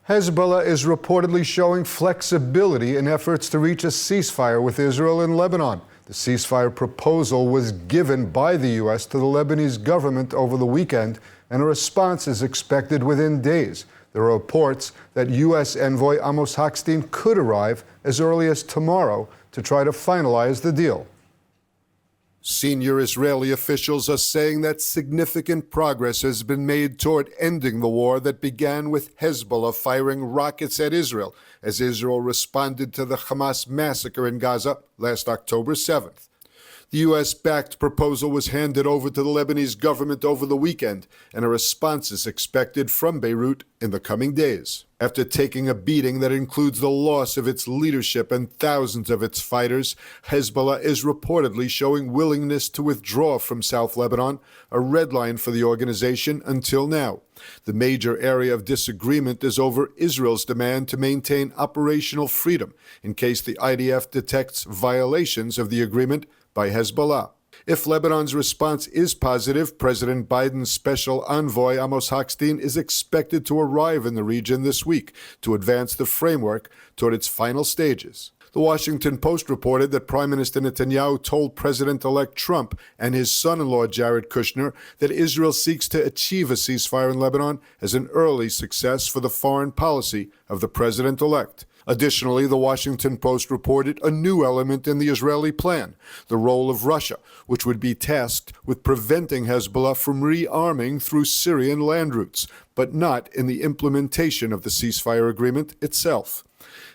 Hezbollah is reportedly showing flexibility in efforts to reach a ceasefire with Israel and Lebanon. The ceasefire proposal was given by the U.S. to the Lebanese government over the weekend, and a response is expected within days. There are reports that U.S. envoy Amos Hochstein could arrive as early as tomorrow to try to finalize the deal. Senior Israeli officials are saying that significant progress has been made toward ending the war that began with Hezbollah firing rockets at Israel as Israel responded to the Hamas massacre in Gaza last October 7th. The U.S.-backed proposal was handed over to the Lebanese government over the weekend, and a response is expected from Beirut in the coming days. After taking a beating that includes the loss of its leadership and thousands of its fighters, Hezbollah is reportedly showing willingness to withdraw from South Lebanon, a red line for the organization until now. The major area of disagreement is over Israel's demand to maintain operational freedom in case the IDF detects violations of the agreement by Hezbollah. If Lebanon's response is positive, President Biden's special envoy Amos Hochstein is expected to arrive in the region this week to advance the framework toward its final stages. The Washington Post reported that Prime Minister Netanyahu told President-elect Trump and his son-in-law Jared Kushner that Israel seeks to achieve a ceasefire in Lebanon as an early success for the foreign policy of the president-elect. Additionally, the Washington Post reported a new element in the Israeli plan, the role of Russia, which would be tasked with preventing Hezbollah from rearming through Syrian land routes, but not in the implementation of the ceasefire agreement itself.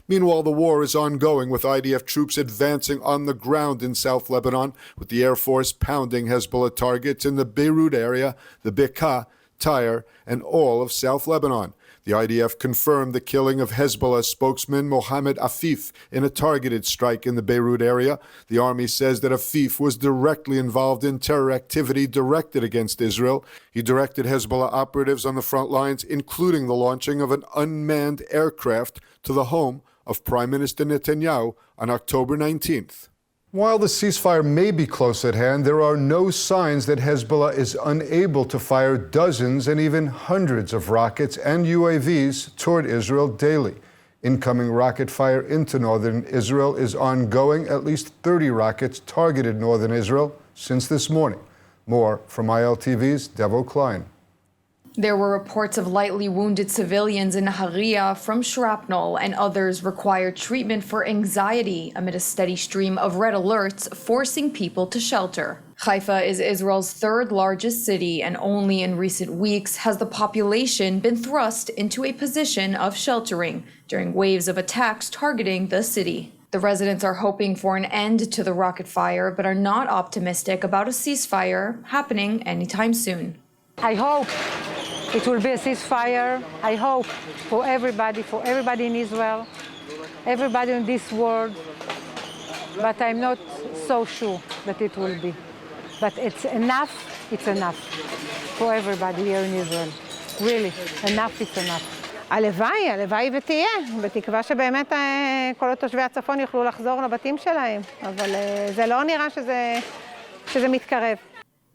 Meanwhile, the war is ongoing, with IDF troops advancing on the ground in South Lebanon, with the Air Force pounding Hezbollah targets in the Beirut area, the Bekaa, Tyre, and all of South Lebanon. The IDF confirmed the killing of Hezbollah spokesman Mohammed Afif in a targeted strike in the Beirut area. The army says that Afif was directly involved in terror activity directed against Israel. He directed Hezbollah operatives on the front lines, including the launching of an unmanned aircraft to the home of Prime Minister Netanyahu on October 19th. While the ceasefire may be close at hand, there are no signs that Hezbollah is unable to fire dozens and even hundreds of rockets and UAVs toward Israel daily. Incoming rocket fire into northern Israel is ongoing. At least 30 rockets targeted northern Israel since this morning. More from ILTV's Devo Klein. There were reports of lightly wounded civilians in Nahariya from shrapnel, and others required treatment for anxiety amid a steady stream of red alerts forcing people to shelter. Haifa is Israel's third largest city, and only in recent weeks has the population been thrust into a position of sheltering during waves of attacks targeting the city. The residents are hoping for an end to the rocket fire, but are not optimistic about a ceasefire happening anytime soon. I hope it will be a ceasefire. I hope for everybody in Israel, everybody in this world. But I'm not so sure that it will be. But it's enough for everybody here in Israel. Really, enough is enough. הלוואי ותהיה, בתקווה שבאמת כל התושבי הצפון יוכלו לחזור לבתים שלהם, אבל זה לא נראה שזה מתקרב.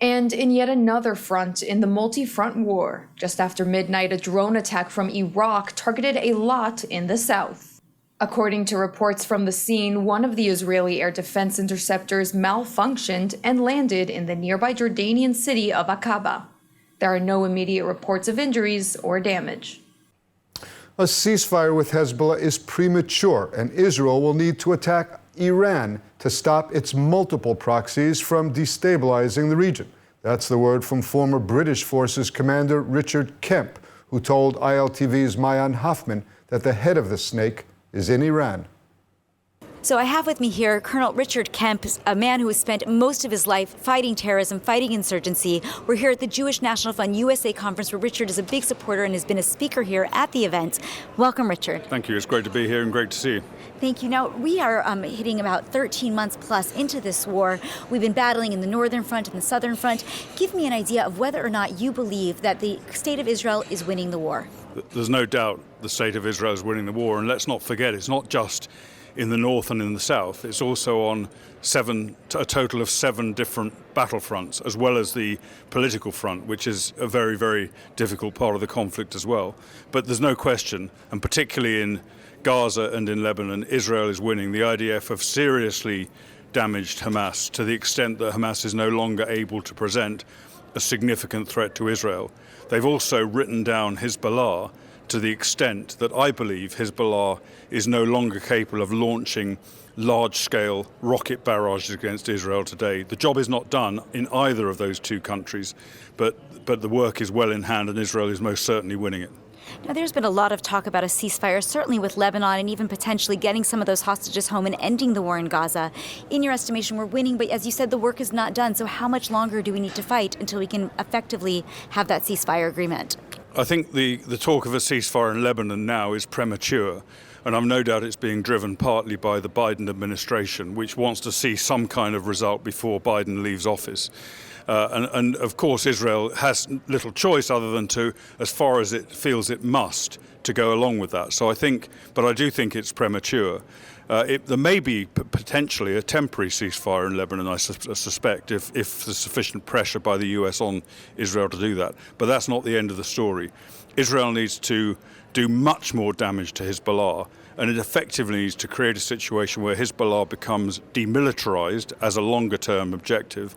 And in yet another front in the multi-front war, just after midnight, a drone attack from Iraq targeted a lot in the south. According to reports from the scene, one of the Israeli air defense interceptors malfunctioned and landed in the nearby Jordanian city of Aqaba. There are no immediate reports of injuries or damage. A ceasefire with Hezbollah is premature, and Israel will need to attack Iran to stop its multiple proxies from destabilizing the region. That's the word from former British Forces Commander Richard Kemp, who told ILTV's Mayan Hoffman that the head of the snake is in Iran. So I have with me here Colonel Richard Kemp, a man who has spent most of his life fighting terrorism, fighting insurgency. We're here at the Jewish National Fund USA Conference, where Richard is a big supporter and has been a speaker here at the event. Welcome, Richard. Thank you. It's great to be here and great to see you. Thank you. Now, we are hitting about 13 months plus into this war. We've been battling in the northern front and the southern front. Give me an idea of whether or not you believe that the state of Israel is winning the war. There's no doubt the state of Israel is winning the war. And let's not forget, it's not just in the north and in the south. It's also on a total of 7 different battlefronts, as well as the political front, which is a very, very difficult part of the conflict as well. But there's no question, and particularly in Gaza and in Lebanon, Israel is winning. The IDF have seriously damaged Hamas to the extent that Hamas is no longer able to present a significant threat to Israel. They've also written down Hezbollah to the extent that I believe Hezbollah is no longer capable of launching large-scale rocket barrages against Israel today. The job is not done in either of those two countries, but the work is well in hand, and Israel is most certainly winning it. Now, there's been a lot of talk about a ceasefire, certainly with Lebanon, and even potentially getting some of those hostages home and ending the war in Gaza. In your estimation, we're winning, but as you said, the work is not done. So how much longer do we need to fight until we can effectively have that ceasefire agreement? I think the talk of a ceasefire in Lebanon now is premature, and I've no doubt it's being driven partly by the Biden administration, which wants to see some kind of result before Biden leaves office. And of course, Israel has little choice other than to, as far as it feels it must, to go along with that. So I do think it's premature. There may be potentially a temporary ceasefire in Lebanon, I suspect, if there's sufficient pressure by the US on Israel to do that. But that's not the end of the story. Israel needs to do much more damage to Hezbollah, and it effectively needs to create a situation where Hezbollah becomes demilitarized as a longer-term objective,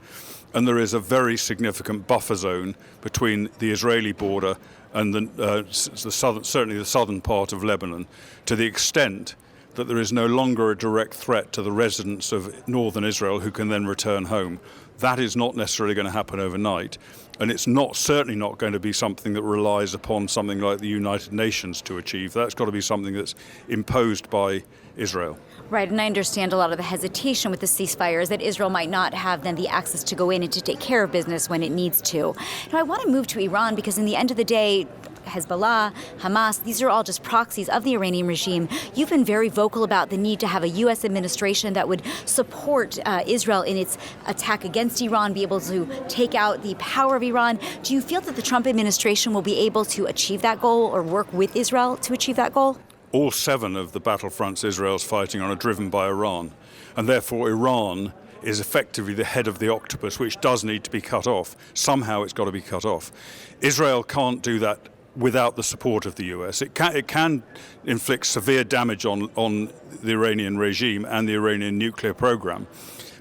and there is a very significant buffer zone between the Israeli border and certainly the southern part of Lebanon, to the extent that there is no longer a direct threat to the residents of northern Israel who can then return home. That is not necessarily going to happen overnight, and it's certainly not going to be something that relies upon something like the United Nations to achieve. That's got to be something that's imposed by Israel. Right, and I understand a lot of the hesitation with the ceasefire is that Israel might not have then the access to go in and to take care of business when it needs to. Now, I want to move to Iran because in the end of the day, Hezbollah, Hamas, these are all just proxies of the Iranian regime. You've been very vocal about the need to have a U.S. administration that would support Israel in its attack against Iran, be able to take out the power of Iran. Do you feel that the Trump administration will be able to achieve that goal or work with Israel to achieve that goal? All 7 of the battlefronts Israel's fighting on are driven by Iran, and therefore Iran is effectively the head of the octopus, which does need to be cut off. Somehow it's got to be cut off. Israel can't do that without the support of the US. It can inflict severe damage on the Iranian regime and the Iranian nuclear program,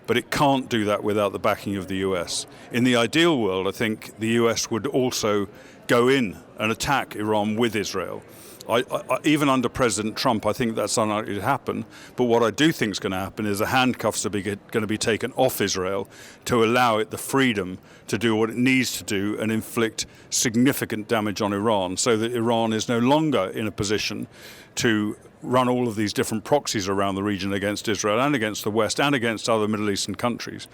but it can't do that without the backing of the US. In the ideal world, I think the US would also go in and attack Iran with Israel. Even under President Trump, I think that's unlikely to happen. But what I do think is going to happen is the handcuffs are going to be taken off Israel to allow it the freedom to do what it needs to do and inflict significant damage on Iran, so that Iran is no longer in a position to run all of these different proxies around the region against Israel and against the West and against other Middle Eastern countries,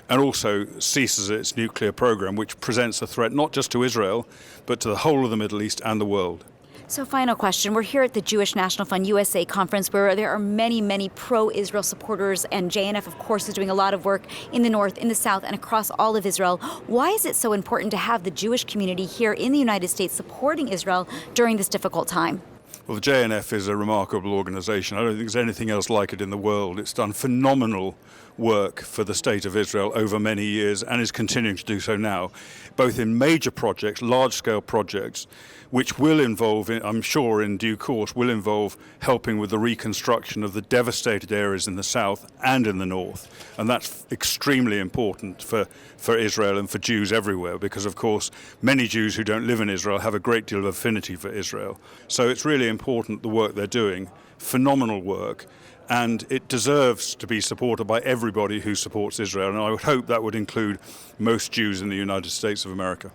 and also ceases its nuclear program, which presents a threat not just to Israel, but to the whole of the Middle East and the world. So final question. We're here at the Jewish National Fund USA Conference where there are many, many pro-Israel supporters, and JNF, of course, is doing a lot of work in the north, in the south, and across all of Israel. Why is it so important to have the Jewish community here in the United States supporting Israel during this difficult time? Well, the JNF is a remarkable organization. I don't think there's anything else like it in the world. It's done phenomenal work for the state of Israel over many years and is continuing to do so now, both in major projects, large-scale projects, which will involve, I'm sure in due course, will involve helping with the reconstruction of the devastated areas in the south and in the north. And that's extremely important for Israel and for Jews everywhere, because, of course, many Jews who don't live in Israel have a great deal of affinity for Israel. So it's really important, the work they're doing, phenomenal work, and it deserves to be supported by everybody who supports Israel. And I would hope that would include most Jews in the United States of America.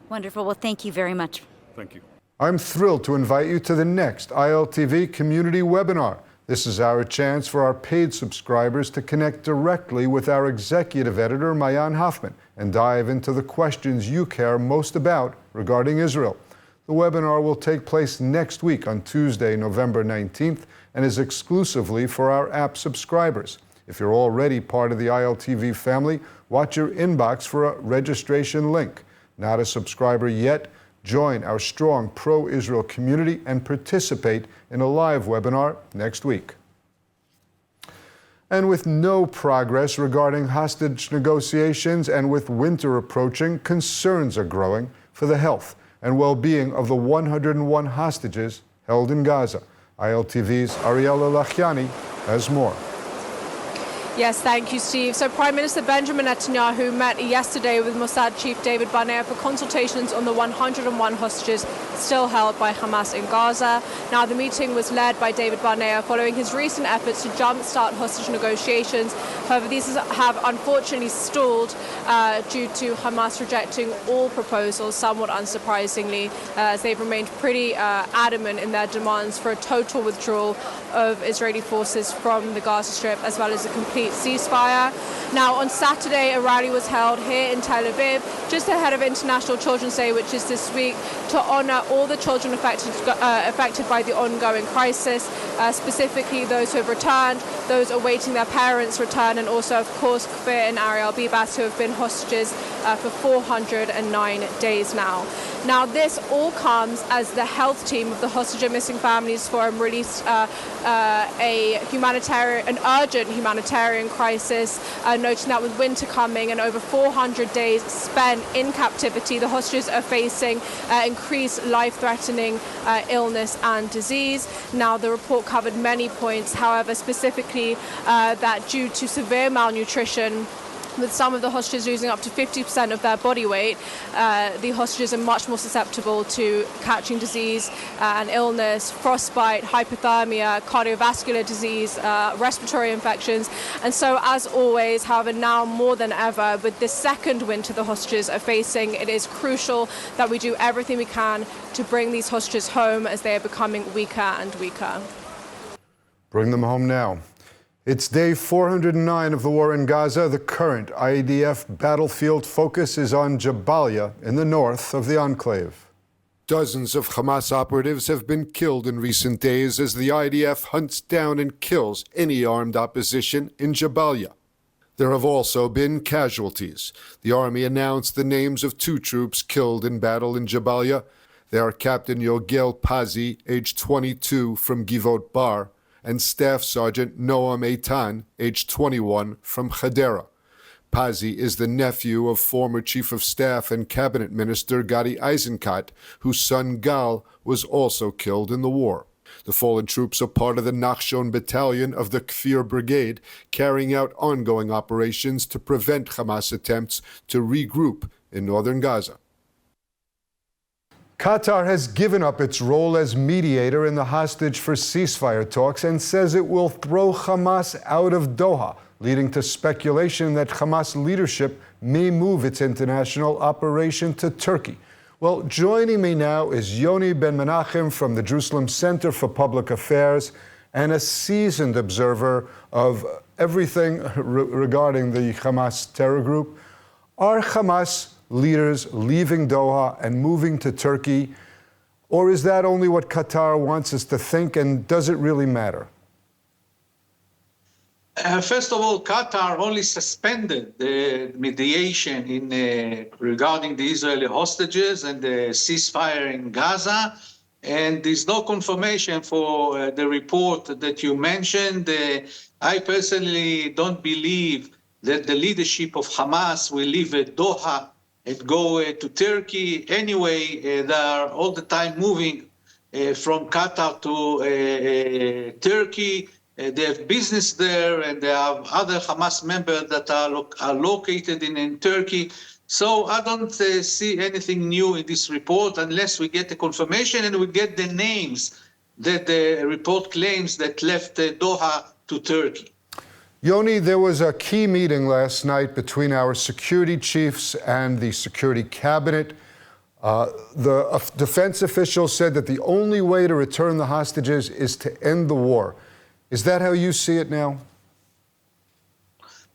Wonderful. Well, thank you very much. Thank you. I'm thrilled to invite you to the next ILTV community webinar. This is our chance for our paid subscribers to connect directly with our executive editor, Mayan Hoffman, and dive into the questions you care most about regarding Israel. The webinar will take place next week on Tuesday, November 19th, and is exclusively for our app subscribers. If you're already part of the ILTV family, watch your inbox for a registration link. Not a subscriber yet? Join our strong pro-Israel community and participate in a live webinar next week. And with no progress regarding hostage negotiations and with winter approaching, concerns are growing for the health and well-being of the 101 hostages held in Gaza. ILTV's Ariella Lachiani has more. Yes, thank you, Steve. So Prime Minister Benjamin Netanyahu met yesterday with Mossad chief David Barnea for consultations on the 101 hostages still held by Hamas in Gaza. Now, the meeting was led by David Barnea following his recent efforts to jumpstart hostage negotiations. However, these have unfortunately stalled due to Hamas rejecting all proposals, somewhat unsurprisingly, as they've remained pretty adamant in their demands for a total withdrawal of Israeli forces from the Gaza Strip, as well as a complete ceasefire. Now, on Saturday, a rally was held here in Tel Aviv, just ahead of International Children's Day, which is this week, to honor all the children affected by the ongoing crisis, specifically those who have returned, those awaiting their parents' return, and also, of course, Kfir and Ariel Bibas, who have been hostages for 409 days now. Now, this all comes as the health team of the Hostage and Missing Families Forum released an urgent humanitarian crisis, noting that with winter coming and over 400 days spent in captivity, the hostages are facing increased life-threatening illness and disease. Now, the report covered many points, however, specifically that due to severe malnutrition, with some of the hostages losing up to 50% of their body weight, the hostages are much more susceptible to catching disease and illness, frostbite, hypothermia, cardiovascular disease, respiratory infections. And so, as always, however, now more than ever, with this second winter the hostages are facing, it is crucial that we do everything we can to bring these hostages home as they are becoming weaker and weaker. Bring them home now. It's day 409 of the war in Gaza. The current IDF battlefield focus is on Jabalia in the north of the enclave. Dozens of Hamas operatives have been killed in recent days as the IDF hunts down and kills any armed opposition in Jabalia. There have also been casualties. The army announced the names of 2 troops killed in battle in Jabalia. They are Captain Yogel Pazi, age 22, from Givot Bar, and Staff Sergeant Noam Eitan, age 21, from Hadera. Pazi is the nephew of former Chief of Staff and Cabinet Minister Gadi Eisenkot, whose son Gal was also killed in the war. The fallen troops are part of the Nachshon Battalion of the Kfir Brigade, carrying out ongoing operations to prevent Hamas attempts to regroup in northern Gaza. Qatar has given up its role as mediator in the hostage for ceasefire talks and says it will throw Hamas out of Doha, leading to speculation that Hamas leadership may move its international operation to Turkey. Well, joining me now is Yoni Benmanim from the Jerusalem Center for Public Affairs and a seasoned observer of everything regarding the Hamas terror group. Are Hamas leaders leaving Doha and moving to Turkey, or is that only what Qatar wants us to think, and does it really matter? First of all, Qatar only suspended the mediation regarding the Israeli hostages and the ceasefire in Gaza, and there's no confirmation for the report that you mentioned. I personally don't believe that the leadership of Hamas will leave Doha and go to Turkey. Anyway, they are all the time moving from Qatar to Turkey. They have business there, and they have other Hamas members that are located in Turkey. So I don't see anything new in this report unless we get a confirmation and we get the names that the report claims that left Doha to Turkey. Yoni, there was a key meeting last night between our security chiefs and the security cabinet. The defense officials said that the only way to return the hostages is to end the war. Is that how you see it now?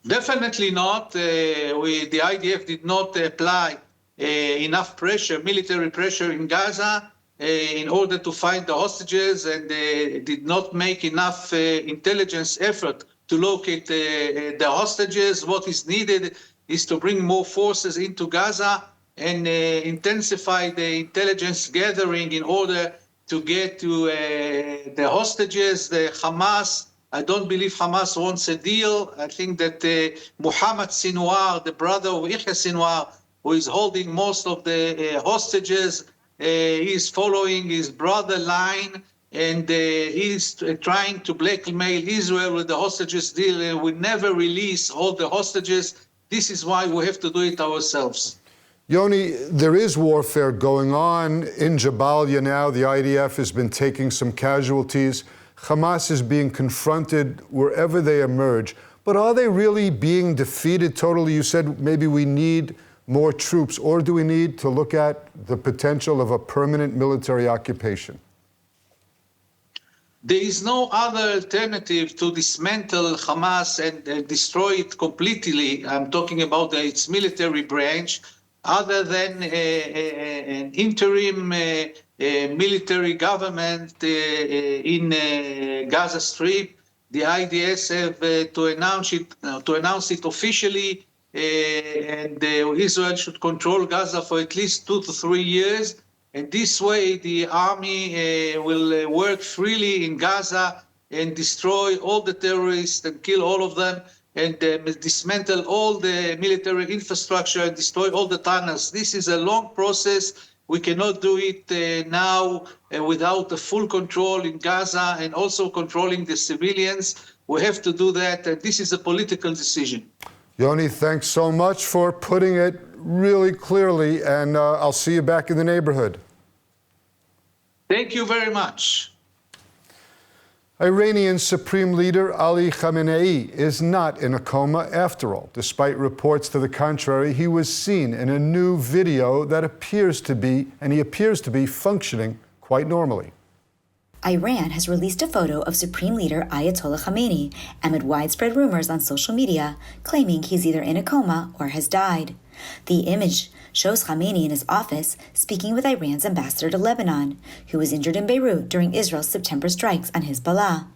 Definitely not. The IDF did not apply enough pressure, military pressure in Gaza in order to find the hostages, and did not make enough intelligence effort to locate the hostages. What is needed is to bring more forces into Gaza and intensify the intelligence gathering in order to get to the hostages. The Hamas I don't believe Hamas wants a deal. I think that Mohammed Sinwar, the brother of Yahya Sinwar, who is holding most of the hostages, he is following his brother line, and he's trying to blackmail Israel with the hostages deal, and we never release all the hostages. This is why we have to do it ourselves. Yoni, there is warfare going on in Jabalia now. The IDF has been taking some casualties. Hamas is being confronted wherever they emerge. But are they really being defeated totally? You said maybe we need more troops, or do we need to look at the potential of a permanent military occupation? There is no other alternative to dismantle Hamas and destroy it completely. I'm talking about its military branch, other than an interim military government in Gaza Strip. The IDF have to announce it officially, and Israel should control Gaza for at least 2 to 3 years. And this way, the army will work freely in Gaza and destroy all the terrorists and kill all of them, and dismantle all the military infrastructure and destroy all the tunnels. This is a long process. We cannot do it now without the full control in Gaza and also controlling the civilians. We have to do that, and this is a political decision. Yoni, thanks so much for putting it really clearly, and I'll see you back in the neighborhood. Thank you very much. Iranian Supreme Leader Ali Khamenei is not in a coma after all. Despite reports to the contrary, he was seen in a new video that appears to be functioning quite normally. Iran has released a photo of Supreme Leader Ayatollah Khamenei amid widespread rumors on social media claiming he's either in a coma or has died. The image shows Khamenei in his office speaking with Iran's ambassador to Lebanon, who was injured in Beirut during Israel's September strikes on Hezbollah.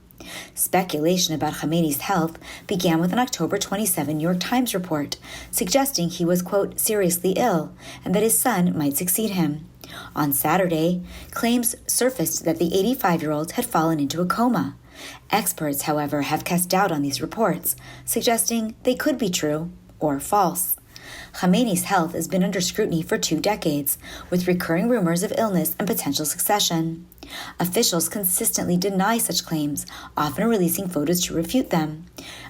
Speculation about Khamenei's health began with an October 27 New York Times report suggesting he was, quote, seriously ill and that his son might succeed him. On Saturday, claims surfaced that the 85-year-old had fallen into a coma. Experts, however, have cast doubt on these reports, suggesting they could be true or false. Khamenei's health has been under scrutiny for 2 decades, with recurring rumors of illness and potential succession. Officials consistently deny such claims, often releasing photos to refute them.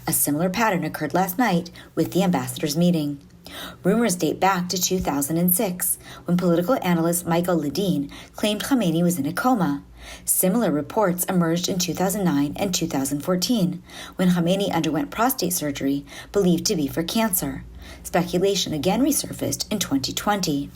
A similar pattern occurred last night with the ambassadors' meeting. Rumors date back to 2006, when political analyst Michael Ledeen claimed Khamenei was in a coma. Similar reports emerged in 2009 and 2014, when Khamenei underwent prostate surgery believed to be for cancer. Speculation again resurfaced in 2020.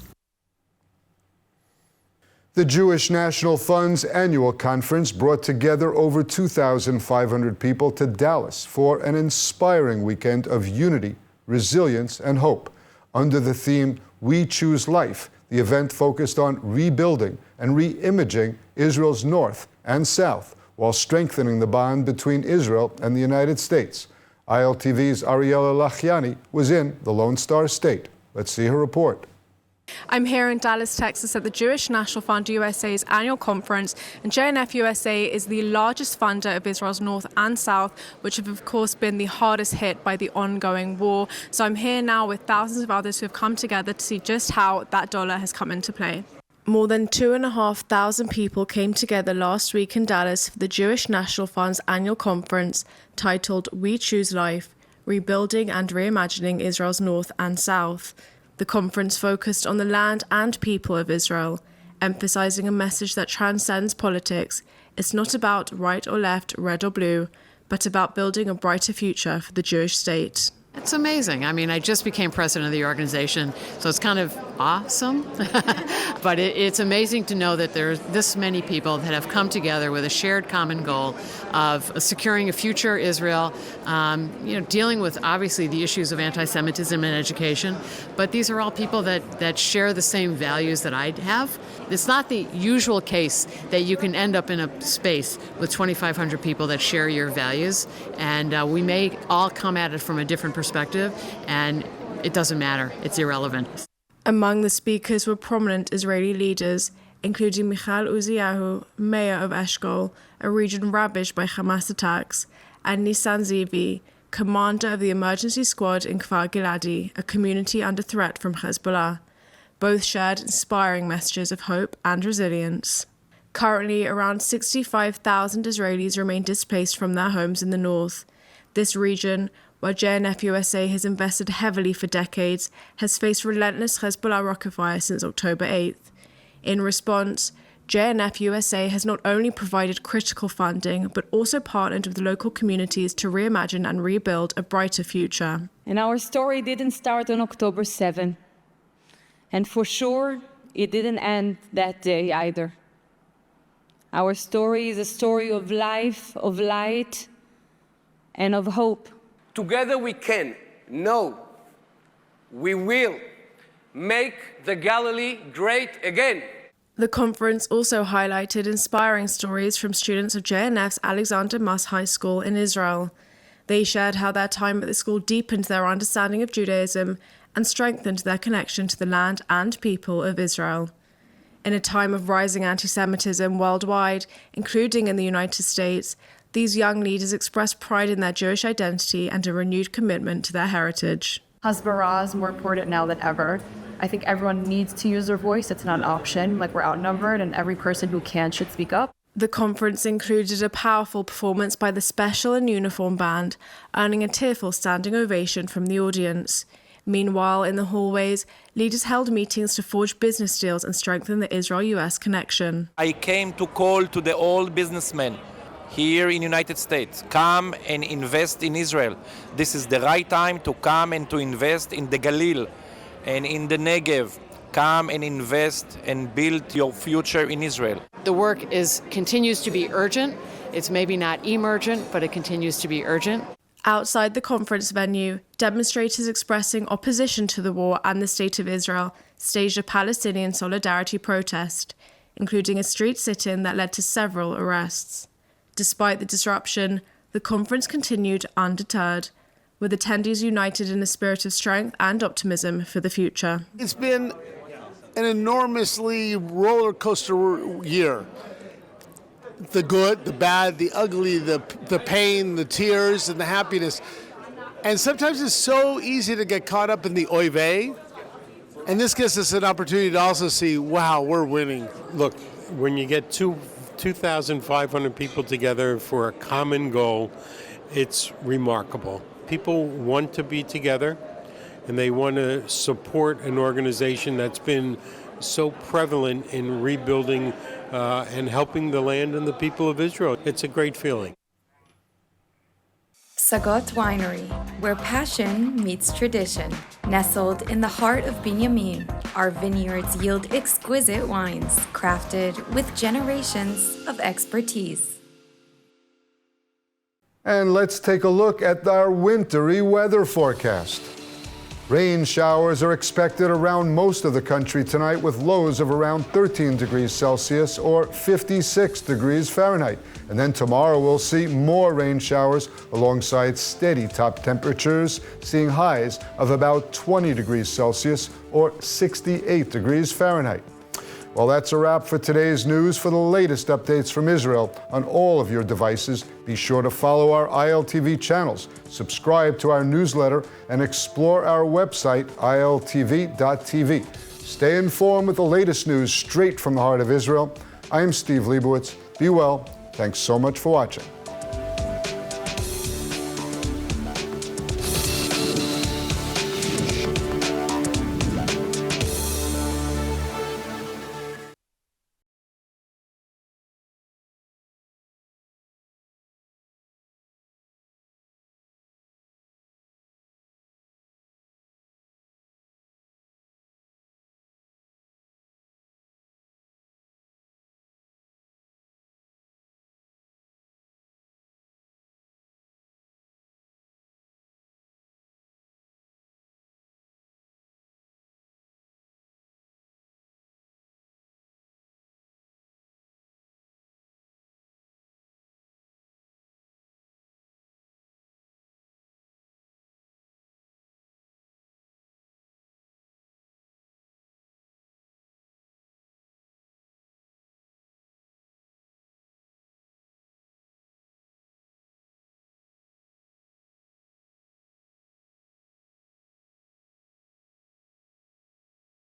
The Jewish National Fund's annual conference brought together over 2,500 people to Dallas for an inspiring weekend of unity, resilience, and hope. Under the theme, We Choose Life, the event focused on rebuilding and re-imaging Israel's north and south while strengthening the bond between Israel and the United States. ILTV's Ariella Lachiani was in the Lone Star State. Let's see her report. I'm here in Dallas, Texas at the Jewish National Fund USA's annual conference, and JNF USA is the largest funder of Israel's north and south, which have of course been the hardest hit by the ongoing war. So I'm here now with thousands of others who have come together to see just how that dollar has come into play. More than 2,500 people came together last week in Dallas for the Jewish National Fund's annual conference titled We Choose Life, Rebuilding and Reimagining Israel's North and South. The conference focused on the land and people of Israel, emphasizing a message that transcends politics. It's not about right or left, red or blue, but about building a brighter future for the Jewish state. It's amazing. I mean, I just became president of the organization, so it's kind of awesome. But it's amazing to know that there's this many people that have come together with a shared common goal of securing a future Israel, dealing with, obviously, the issues of anti-Semitism in education. But these are all people that share the same values that I have. It's not the usual case that you can end up in a space with 2,500 people that share your values, and we may all come at it from a different perspective, and it doesn't matter. It's irrelevant. Among the speakers were prominent Israeli leaders, including Michal Uziyahu, mayor of Eshkol, a region ravaged by Hamas attacks, and Nissan Zivi, commander of the emergency squad in Kfar Giladi, a community under threat from Hezbollah. Both shared inspiring messages of hope and resilience. Currently, around 65,000 Israelis remain displaced from their homes in the north. This region, where JNF USA has invested heavily for decades, has faced relentless Hezbollah rocket fire since October 8th. In response, JNF USA has not only provided critical funding, but also partnered with local communities to reimagine and rebuild a brighter future. And our story didn't start on October 7. And for sure, it didn't end that day either. Our story is a story of life, of light, and of hope. Together we can, no, we will make the Galilee great again. The conference also highlighted inspiring stories from students of JNF's Alexander Muss High School in Israel. They shared how their time at the school deepened their understanding of Judaism and strengthened their connection to the land and people of Israel. In a time of rising anti-Semitism worldwide, including in the United States, these young leaders expressed pride in their Jewish identity and a renewed commitment to their heritage. Hasbara is more important now than ever. I think everyone needs to use their voice. It's not an option. We're outnumbered, and every person who can should speak up. The conference included a powerful performance by the Special and Uniform Band, earning a tearful standing ovation from the audience. Meanwhile, in the hallways, leaders held meetings to forge business deals and strengthen the Israel-US connection. I came to call to the old businessmen here in the United States, come and invest in Israel. This is the right time to come and to invest in the Galil and in the Negev. Come and invest and build your future in Israel. The work continues to be urgent. It's maybe not emergent, but it continues to be urgent. Outside the conference venue, demonstrators expressing opposition to the war and the state of Israel staged a Palestinian solidarity protest, including a street sit-in that led to several arrests. Despite the disruption, the conference continued undeterred, with attendees united in a spirit of strength and optimism for the future. It's been an enormously roller coaster year. The good, the bad, the ugly, the pain, the tears, and the happiness. And sometimes it's so easy to get caught up in the oy vey. And this gives us an opportunity to also see, wow, we're winning. Look, when you get 2,500 people together for a common goal, it's remarkable. People want to be together, and they want to support an organization that's been so prevalent in rebuilding and helping the land and the people of Israel. It's a great feeling. Sagot Winery, where passion meets tradition. Nestled in the heart of Binyamin, our vineyards yield exquisite wines crafted with generations of expertise. And let's take a look at our wintry weather forecast. Rain showers are expected around most of the country tonight, with lows of around 13 degrees Celsius or 56 degrees Fahrenheit. And then tomorrow we'll see more rain showers alongside steady top temperatures, seeing highs of about 20 degrees Celsius or 68 degrees Fahrenheit. Well, that's a wrap for today's news. For the latest updates from Israel on all of your devices, be sure to follow our ILTV channels, subscribe to our newsletter, and explore our website, ILTV.tv. Stay informed with the latest news straight from the heart of Israel. I'm Steve Leibowitz. Be well. Thanks so much for watching.